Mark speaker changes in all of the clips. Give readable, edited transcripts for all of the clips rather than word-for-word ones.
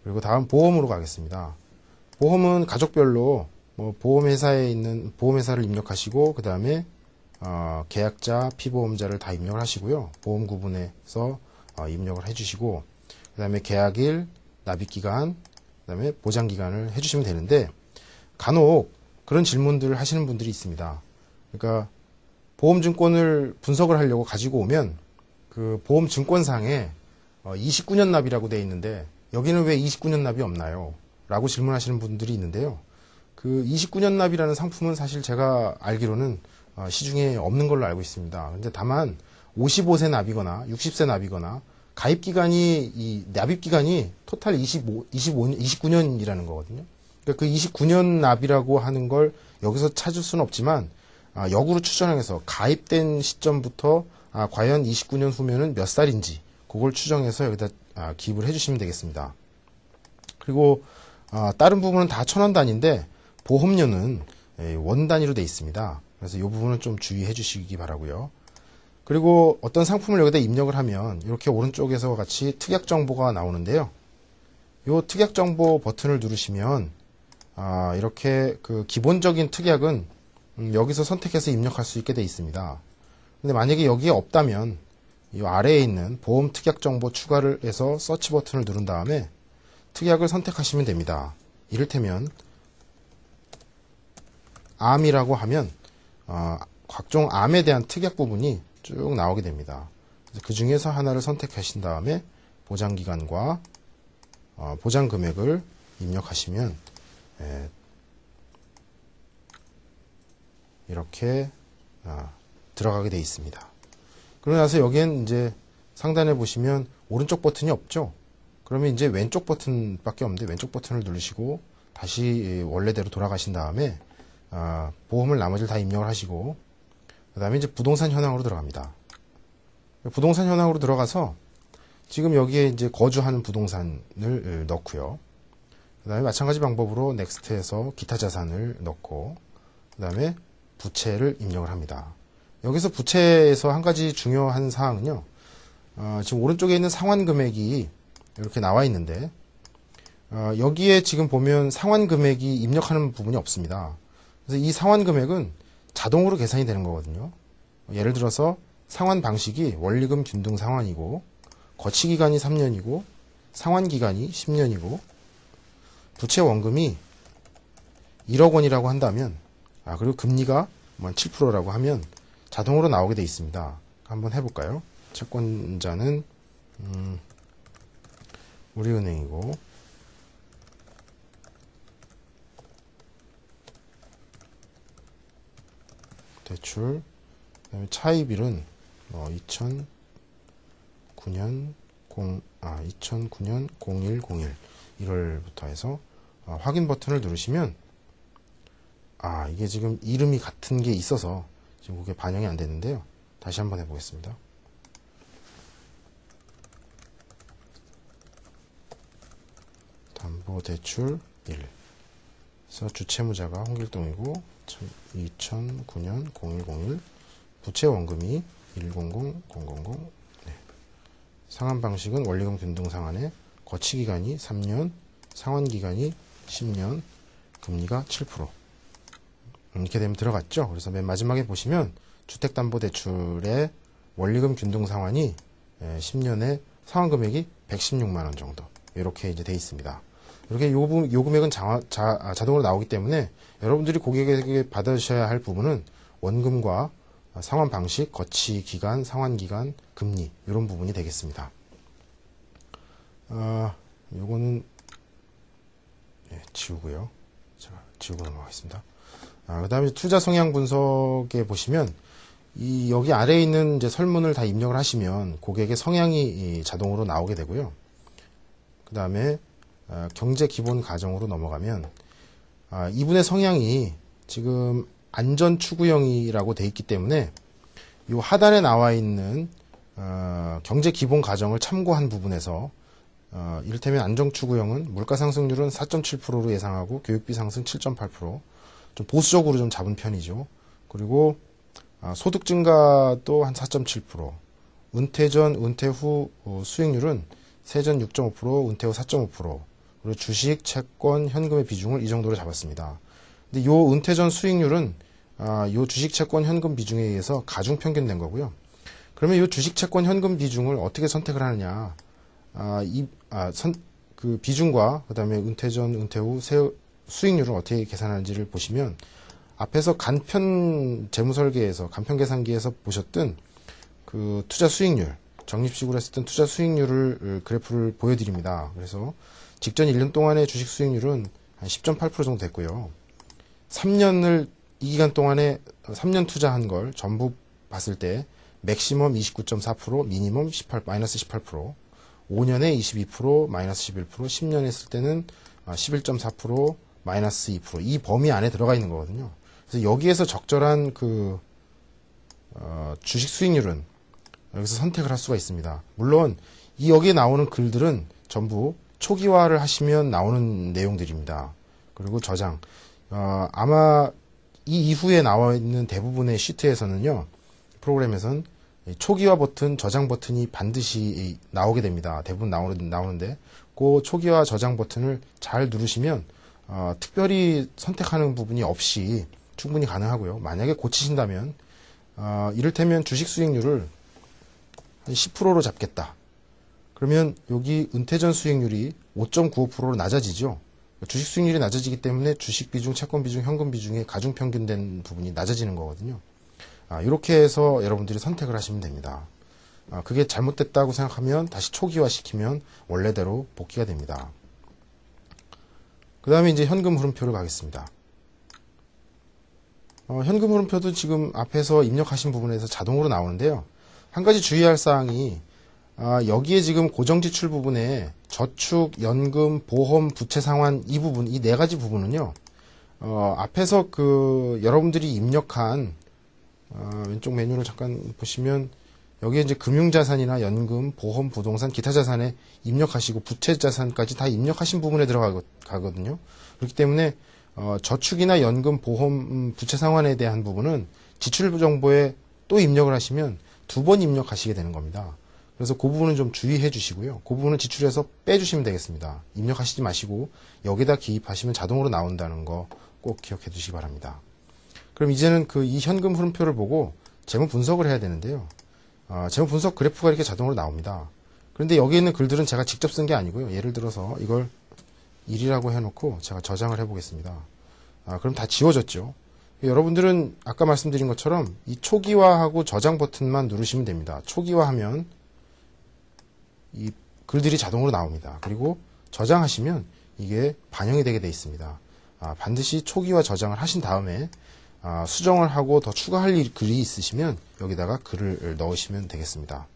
Speaker 1: 그리고 다음 보험으로 가겠습니다. 보험은 가족별로 뭐 보험회사에 있는 보험회사를 입력하시고 그 다음에 계약자, 피보험자를 다 입력을 하시고요. 보험 구분에서 입력을 해주시고 그 다음에 계약일, 납입기간, 그 다음에 보장기간을 해주시면 되는데 간혹 그런 질문들을 하시는 분들이 있습니다. 그러니까 보험증권을 분석을 하려고 가지고 오면 그 보험증권상에 29년 납이라고 되어 있는데 여기는 왜 29년 납이 없나요? 라고 질문하시는 분들이 있는데요. 그 29년 납이라는 상품은 사실 제가 알기로는 시중에 없는 걸로 알고 있습니다. 근데 다만 55세 납이거나 60세 납이거나 가입기간이 이 납입기간이 토탈 29년이라는 거거든요. 그러니까 그 29년 납이라고 하는 걸 여기서 찾을 수는 없지만 역으로 추정해서 가입된 시점부터 과연 29년 후면은 몇 살인지 그걸 추정해서 여기다 기입을 해주시면 되겠습니다. 그리고 다른 부분은 다 1000원 단위인데 보험료는 원 단위로 되어 있습니다. 그래서 이 부분은 좀 주의해 주시기 바라고요. 그리고 어떤 상품을 여기다 입력을 하면 이렇게 오른쪽에서 같이 특약 정보가 나오는데요. 이 특약 정보 버튼을 누르시면 이렇게 그 기본적인 특약은 여기서 선택해서 입력할 수 있게 되어 있습니다. 근데 만약에 여기에 없다면 이 아래에 있는 보험 특약 정보 추가를 해서 서치 버튼을 누른 다음에 특약을 선택하시면 됩니다. 이를테면 암이라고 하면 각종 암에 대한 특약 부분이 쭉 나오게 됩니다. 그 중에서 하나를 선택하신 다음에 보장기간과 보장금액을 입력하시면 이렇게 들어가게 되어 있습니다. 그러고 나서 여기엔 이제 상단에 보시면 오른쪽 버튼이 없죠. 그러면 이제 왼쪽 버튼밖에 없는데 왼쪽 버튼을 누르시고 다시 원래대로 돌아가신 다음에 보험을 나머지를 다 입력을 하시고 그 다음에 이제 부동산 현황으로 들어갑니다. 부동산 현황으로 들어가서 지금 여기에 이제 거주하는 부동산을 넣고요. 그 다음에 마찬가지 방법으로 넥스트에서 기타 자산을 넣고 그 다음에 부채를 입력을 합니다. 여기서 부채에서 한 가지 중요한 사항은요. 지금 오른쪽에 있는 상환 금액이 이렇게 나와 있는데 여기에 지금 보면 상환 금액이 입력하는 부분이 없습니다. 그래서 이 상환 금액은 자동으로 계산이 되는 거거든요. 예를 들어서 상환 방식이 원리금 균등 상환이고 거치 기간이 3년이고 상환 기간이 10년이고 부채 원금이 1억 원이라고 한다면 그리고 금리가 7%라고 하면 자동으로 나오게 되어 있습니다. 한번 해볼까요? 채권자는 우리은행이고 대출 그다음에 차입일은 2009년 0101 1월부터 해서 확인 버튼을 누르시면 이게 지금 이름이 같은 게 있어서 지금 그게 반영이 안 되는데요. 다시 한번 해보겠습니다. 담보대출 1. 그래서 주채무자가 홍길동이고 2009년 0101 부채 원금이 100000. 네. 상환 방식은 원리금 균등 상환에 거치 기간이 3년, 상환 기간이 10년, 금리가 7%. 이렇게 되면 들어갔죠. 그래서 맨 마지막에 보시면 주택담보대출의 원리금 균등 상환이 10년에 상환 금액이 116만 원 정도 이렇게 이제 돼 있습니다. 이렇게 요 금액은 자동으로 나오기 때문에 여러분들이 고객에게 받으셔야 할 부분은 원금과 상환 방식, 거치 기간, 상환 기간, 금리 이런 부분이 되겠습니다. 요거는 지우고요. 제가 지우고 넘어가겠습니다. 그 다음에 투자 성향 분석에 보시면 여기 아래에 있는 이제 설문을 다 입력을 하시면 고객의 성향이 자동으로 나오게 되고요. 그 다음에 경제 기본 가정으로 넘어가면 이분의 성향이 지금 안전 추구형이라고 돼 있기 때문에 이 하단에 나와 있는 경제 기본 가정을 참고한 부분에서 이를테면 안정 추구형은 물가 상승률은 4.7%로 예상하고 교육비 상승 7.8%, 좀 보수적으로 좀 잡은 편이죠. 그리고 소득 증가도 한 4.7%, 은퇴 전, 은퇴 후 수익률은 세전 6.5%, 은퇴 후 4.5%, 그리고 주식, 채권, 현금의 비중을 이 정도로 잡았습니다. 근데 요 은퇴 전 수익률은 요 주식, 채권, 현금 비중에 의해서 가중 평균된 거고요. 그러면 요 주식, 채권, 현금 비중을 어떻게 선택을 하느냐? 그 비중과 그다음에 은퇴 전, 은퇴 후 수익률을 어떻게 계산하는지를 보시면 앞에서 간편 재무설계에서 간편 계산기에서 보셨던 그 투자 수익률, 적립식으로 했을 땐 투자 수익률을 그래프를 보여드립니다. 그래서 직전 1년 동안의 주식 수익률은 한 10.8% 정도 됐고요. 3년을 이 기간 동안에 3년 투자한 걸 전부 봤을 때 맥시멈 29.4%, 미니멈 마이너스 18%, 5년에 22%, 마이너스 11%, 10년 했을 때는 11.4%, 마이너스 2%. 이 범위 안에 들어가 있는 거거든요. 그래서 여기에서 적절한 그 주식 수익률은 여기서 선택을 할 수가 있습니다. 물론 여기에 나오는 글들은 전부 초기화를 하시면 나오는 내용들입니다. 그리고 저장. 아마 이 이후에 나와 있는 대부분의 시트에서는요, 프로그램에선 초기화 버튼, 저장 버튼이 반드시 나오게 됩니다. 대부분 나오는데, 그 초기화 저장 버튼을 잘 누르시면, 특별히 선택하는 부분이 없이 충분히 가능하고요. 만약에 고치신다면, 이를테면 주식 수익률을 한 10%로 잡겠다. 그러면 여기 은퇴 전 수익률이 5.95%로 낮아지죠. 주식 수익률이 낮아지기 때문에 주식 비중, 채권 비중, 현금 비중의 가중 평균된 부분이 낮아지는 거거든요. 이렇게 해서 여러분들이 선택을 하시면 됩니다. 그게 잘못됐다고 생각하면 다시 초기화 시키면 원래대로 복귀가 됩니다. 그 다음에 이제 현금 흐름표를 가겠습니다. 현금 흐름표도 지금 앞에서 입력하신 부분에서 자동으로 나오는데요. 한 가지 주의할 사항이 여기에 지금 고정지출 부분에 저축, 연금, 보험, 부채 상환 이 부분, 이 네 가지 부분은요. 앞에서 그 여러분들이 입력한 왼쪽 메뉴를 잠깐 보시면 여기에 이제 금융자산이나 연금, 보험, 부동산, 기타 자산에 입력하시고 부채 자산까지 다 입력하신 부분에 들어가거든요. 그렇기 때문에 저축이나 연금, 보험, 부채 상환에 대한 부분은 지출 정보에 또 입력을 하시면 2번 입력하시게 되는 겁니다. 그래서 그 부분은 좀 주의해 주시고요. 그 부분은 지출해서 빼주시면 되겠습니다. 입력하시지 마시고 여기다 기입하시면 자동으로 나온다는 거 꼭 기억해 두시기 바랍니다. 그럼 이제는 이 현금 흐름표를 보고 재무 분석을 해야 되는데요. 재무 분석 그래프가 이렇게 자동으로 나옵니다. 그런데 여기 있는 글들은 제가 직접 쓴 게 아니고요. 예를 들어서 이걸 1이라고 해놓고 제가 저장을 해보겠습니다. 그럼 다 지워졌죠. 여러분들은 아까 말씀드린 것처럼 이 초기화하고 저장 버튼만 누르시면 됩니다. 초기화하면 이 글들이 자동으로 나옵니다. 그리고 저장하시면 이게 반영이 되게 돼 있습니다. 반드시 초기화 저장을 하신 다음에 수정을 하고 더 추가할 글이 있으시면 여기다가 글을 넣으시면 되겠습니다.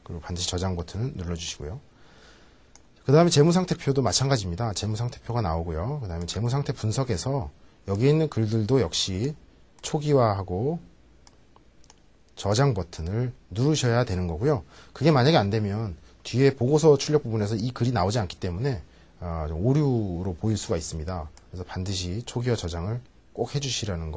Speaker 1: 그리고 반드시 저장 버튼을 눌러주시고요. 그 다음에 재무상태표도 마찬가지입니다. 재무상태표가 나오고요. 그 다음에 재무상태 분석에서 여기 있는 글들도 역시 초기화하고 저장 버튼을 누르셔야 되는 거고요. 그게 만약에 안 되면 뒤에 보고서 출력 부분에서 이 글이 나오지 않기 때문에 좀 오류로 보일 수가 있습니다. 그래서 반드시 초기화 저장을 꼭 해주시라는 거